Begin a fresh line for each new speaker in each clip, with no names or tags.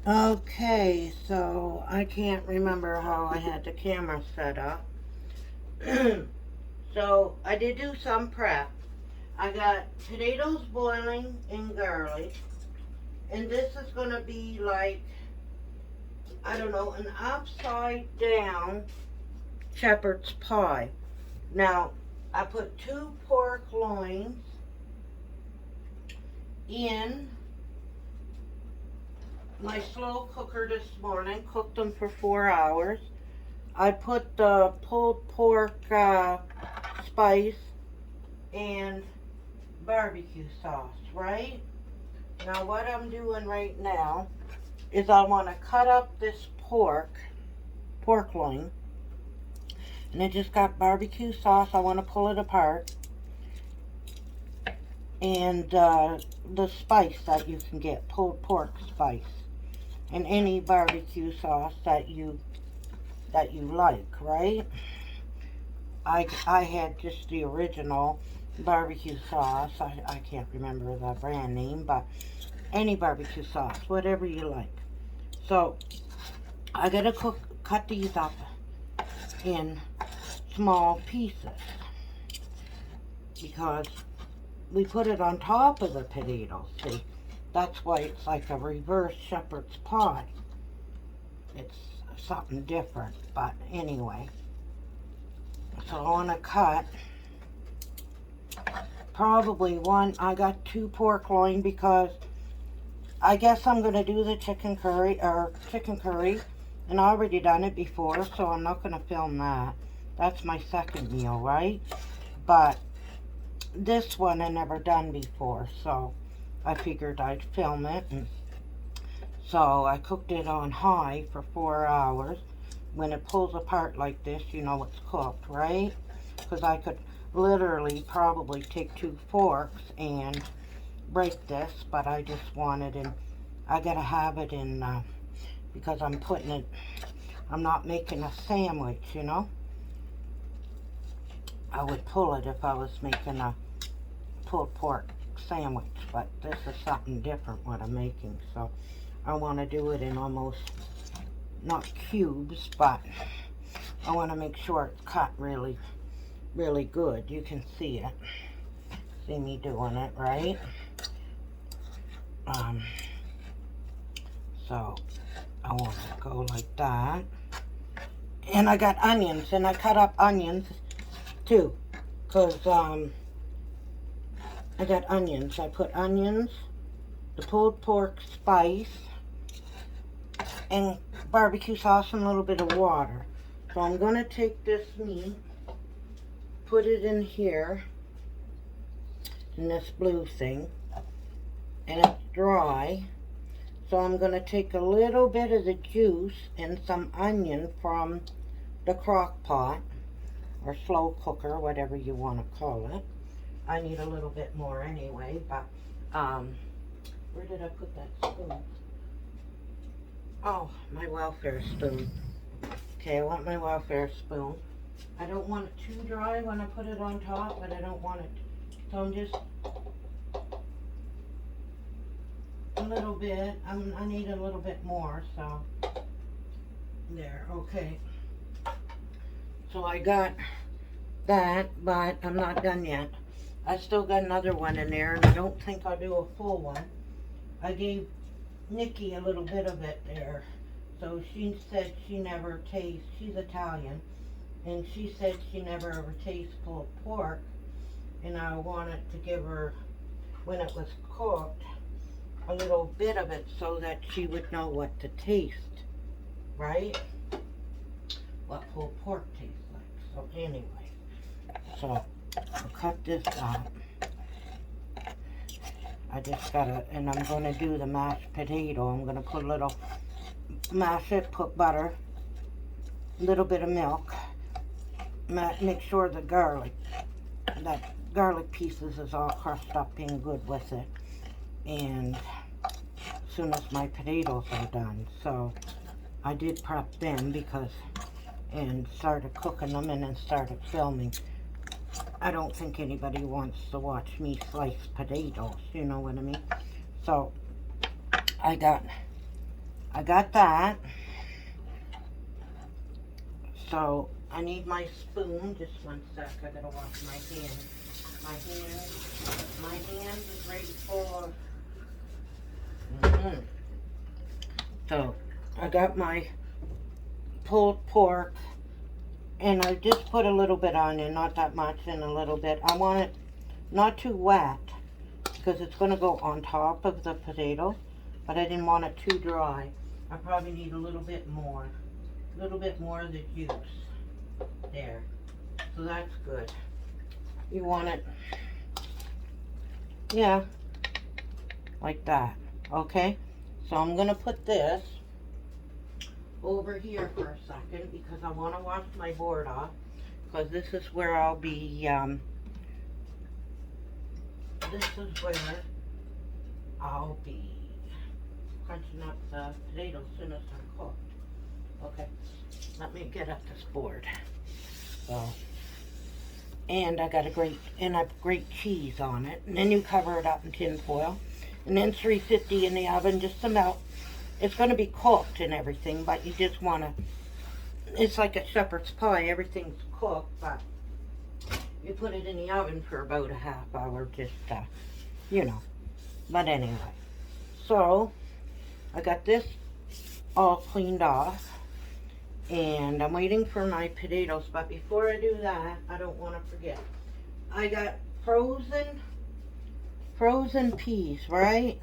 Okay, so I can't remember how I had the camera set up. So I did do some prep. I got potatoes boiling in garlic, and this is going to be like, I don't know, an upside down shepherd's pie. Now, I put 2 pork loins in my slow cooker this morning, cooked them for 4 hours. I put the pulled pork spice and barbecue sauce, right? Now what I'm doing right now is I want to cut up this pork loin, and it just got barbecue sauce. I want to pull it apart, and the spice that you can get, pulled pork spice, and any barbecue sauce that you like, right? I had just the original barbecue sauce. I can't remember the brand name, but any barbecue sauce, whatever you like. So I gotta cut these up in small pieces because we put it on top of the potatoes. See, that's why it's like a reverse shepherd's pie. It's something different, but anyway. So I want to cut probably one. I got 2 pork loin because I guess I'm going to do the chicken curry, and I already done it before, so I'm not going to film that. That's my second meal, right? But this one I never done before, so I figured I'd film it. And so I cooked it on high for 4 hours. When it pulls apart like this, you know it's cooked, right? Because I could literally probably take 2 forks and break this, but I just wanted, and I gotta have it in, because I'm not making a sandwich, you know? I would pull it if I was making a pulled pork sandwich, but this is something different what I'm making, so I want to do it in almost, not cubes, but I want to make sure it's cut really, really good. You can see it. See me doing it, right? So I want to go like that. And I got onions, and I cut up onions too, because I got onions. I put onions, the pulled pork spice, and barbecue sauce and a little bit of water. So I'm going to take this meat, put it in here, in this blue thing, and it's dry. So I'm going to take a little bit of the juice and some onion from the crock pot, or slow cooker, whatever you want to call it. I need a little bit more anyway, but, where did I put that spoon? Oh, my welfare spoon. Okay, I want my welfare spoon. I don't want it too dry when I put it on top, but I don't want it, so I'm just a little bit, I need a little bit more, so there, okay. So I got that, but I'm not done yet. I still got another one in there, and I don't think I'll do a full one. I gave Nikki a little bit of it there. So she said she never tastes, she's Italian, and she said she never ever tastes pulled pork, and I wanted to give her, when it was cooked, a little bit of it so that she would know what to taste, right? What pulled pork tastes like. So anyway, so I'll cut this out. I just gotta, and I'm gonna do the mashed potato. I'm gonna put a little, mash it, put butter, a little bit of milk, make sure the garlic pieces is all crushed up and good with it. And as soon as my potatoes are done, so I did prep them because, and started cooking them and then started filming. I don't think anybody wants to watch me slice potatoes, you know what I mean? So I got I got that. So I need my spoon. Just one sec. I gotta wash my hands. My hands is ready for. So I got my pulled pork, and I just put a little bit on there, not that much, and a little bit. I want it not too wet because it's going to go on top of the potato, but I didn't want it too dry. I probably need a little bit more of the juice there. So that's good. You want it, yeah, like that. Okay, so I'm going to put this over here for a second because I want to wash my board off, because this is where I'll be crunching up the potatoes as soon as they're cooked. Okay, let me get up this board. So, and I got a great cheese on it, and then you cover it up in tin foil, and then 350 in the oven just to melt. It's going to be cooked and everything, but you just want to, it's like a shepherd's pie. Everything's cooked, but you put it in the oven for about a half hour, just, you know. But anyway, so I got this all cleaned off, and I'm waiting for my potatoes. But before I do that, I don't want to forget. I got frozen peas, right?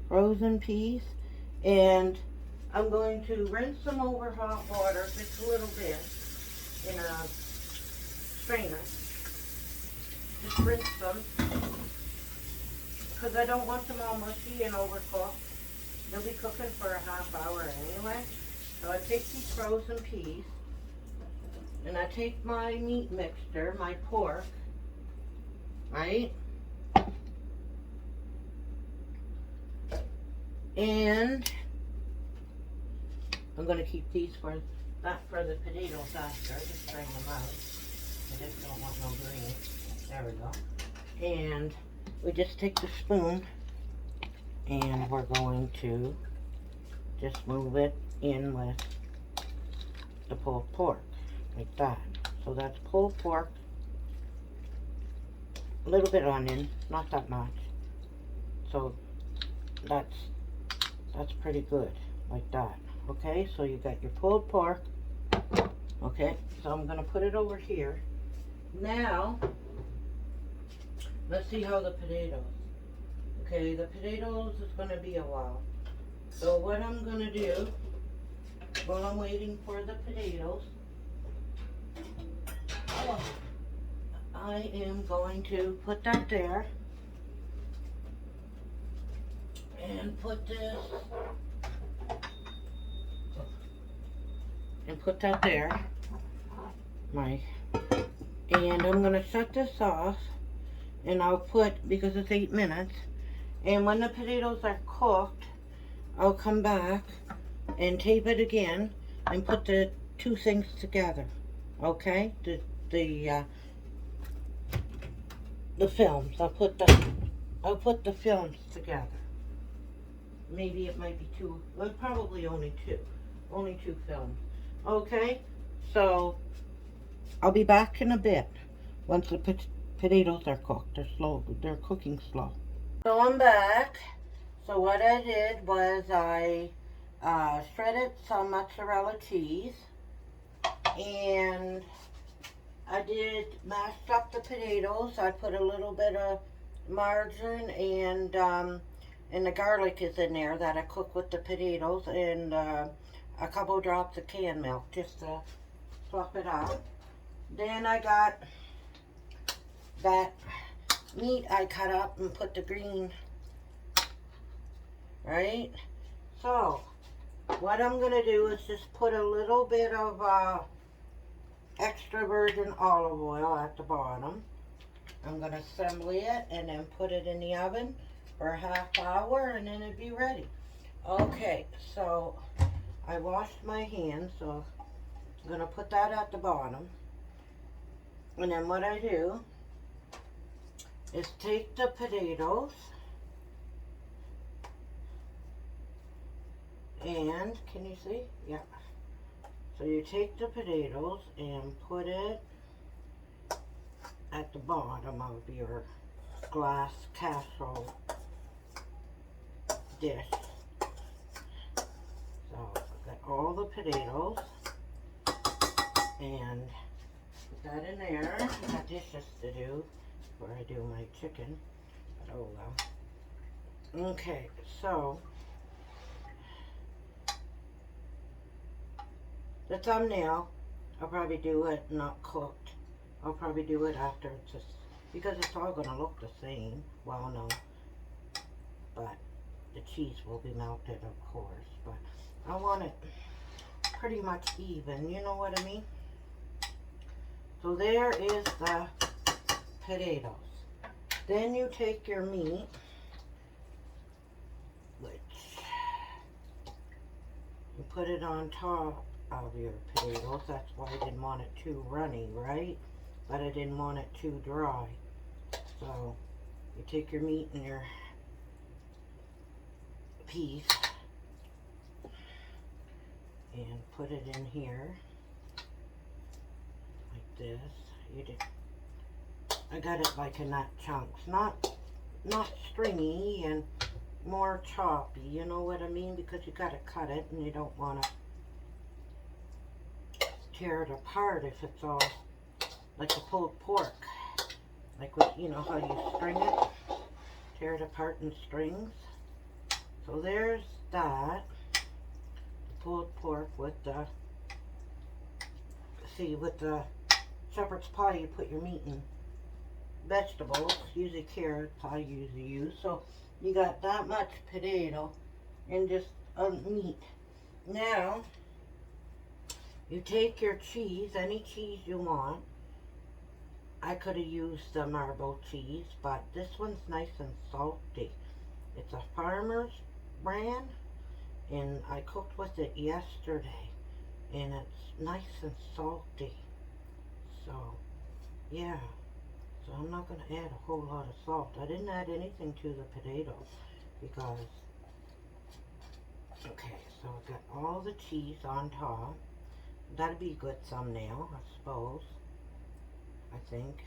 Frozen peas. And I'm going to rinse them over hot water just a little bit in a strainer. Just rinse them because I don't want them all mushy and overcooked. They'll be cooking for a half hour anyway. So I take these frozen peas and I take my meat mixture, my pork, right? And I'm going to keep these for the potatoes after. Just drain them out. I just don't want no green. There we go. And we just take the spoon and we're going to just move it in with the pulled pork, like that. So that's pulled pork, a little bit onion, not that much. So that's pretty good, like that. Okay, so you got your pulled pork. Okay, so I'm going to put it over here. Now, let's see how the potatoes. Okay, the potatoes is going to be a while. So what I'm going to do, while I'm waiting for the potatoes, I am going to put that there. And put this, and put that there, and I'm going to shut this off, and I'll put, because it's 8 minutes, and when the potatoes are cooked, I'll come back and tape it again, and put the two things together, okay, the films, I'll put the films together. Maybe it might be two, well, probably only two films. Okay, so I'll be back in a bit once the potatoes are cooked. They're cooking slow. So I'm back. So what I did was I shredded some mozzarella cheese, and I did mashed up the potatoes. I put a little bit of margarine and the garlic is in there that I cook with the potatoes, and a couple drops of canned milk just to fluff it up. Then I got that meat I cut up and put the green, right? So what I'm going to do is just put a little bit of extra virgin olive oil at the bottom. I'm going to assemble it and then put it in the oven for a half hour, and then it'd be ready. Okay, so I washed my hands, so I'm going to put that at the bottom. And then what I do is take the potatoes And, can you see? Yeah. So you take the potatoes and put it at the bottom of your glass casserole dish. So I've got all the potatoes and put that in there. I got dishes to do before I do my chicken, but oh well. Okay, so the thumbnail, I'll probably do it not cooked. I'll probably do it after it's just, because it's all going to look the same. Well, no, but the cheese will be melted, of course, but I want it pretty much even, you know what I mean? So there is the potatoes. Then you take your meat, which you put it on top of your potatoes. That's why I didn't want it too runny, right? But I didn't want it too dry. So you take your meat and your peas and put it in here like this. I got it like in that chunks, not stringy and more choppy, you know what I mean? Because you got to cut it and you don't want to tear it apart if it's all like a pulled pork, like with, you know how you string it, tear it apart in strings. So there's that, the pulled pork with the, see, with the shepherd's pie you put your meat in vegetables, usually carrots I usually use. So you got that much potato and just meat. Now you take your cheese, any cheese you want. I could have used the marble cheese, but this one's nice and salty. It's a Farmer's brand, and I cooked with it yesterday, and it's nice and salty. So, yeah. So I'm not going to add a whole lot of salt. I didn't add anything to the potatoes because, okay, so I've got all the cheese on top. That'd be a good thumbnail, I suppose. I think.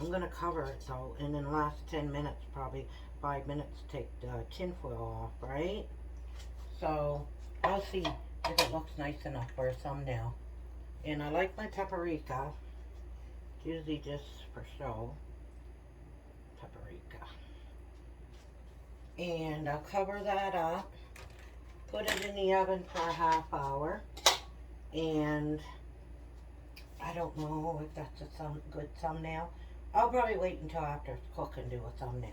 I'm going to cover it though, and in the last 10 minutes, probably 5 minutes, take the tinfoil off, right? So, I'll see if it looks nice enough for a thumbnail. And I like my paprika. It's usually just for show. Paprika. And I'll cover that up. Put it in the oven for a half hour. And I don't know if that's a good thumbnail. I'll probably wait until after it's cooked and do a thumbnail.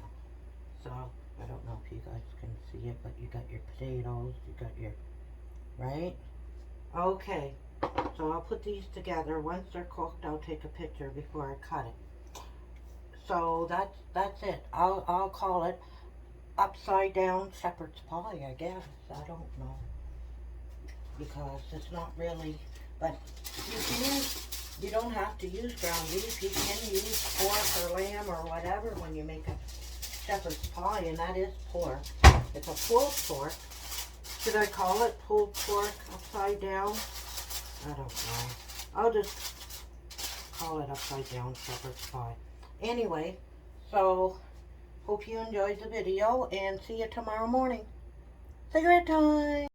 So, I don't know if you guys can see it, but you got your potatoes, you got your, right? Okay, so I'll put these together. Once they're cooked, I'll take a picture before I cut it. So, that's it. I'll call it upside down shepherd's pie, I guess. I don't know. Because it's not really, but you don't have to use ground beef. You can use pork or lamb or whatever when you make a shepherd's pie, and that is pork. It's a pulled pork. Should I call it pulled pork upside down? I don't know. I'll just call it upside down shepherd's pie. Anyway, so hope you enjoyed the video, and see you tomorrow morning. Cigarette time!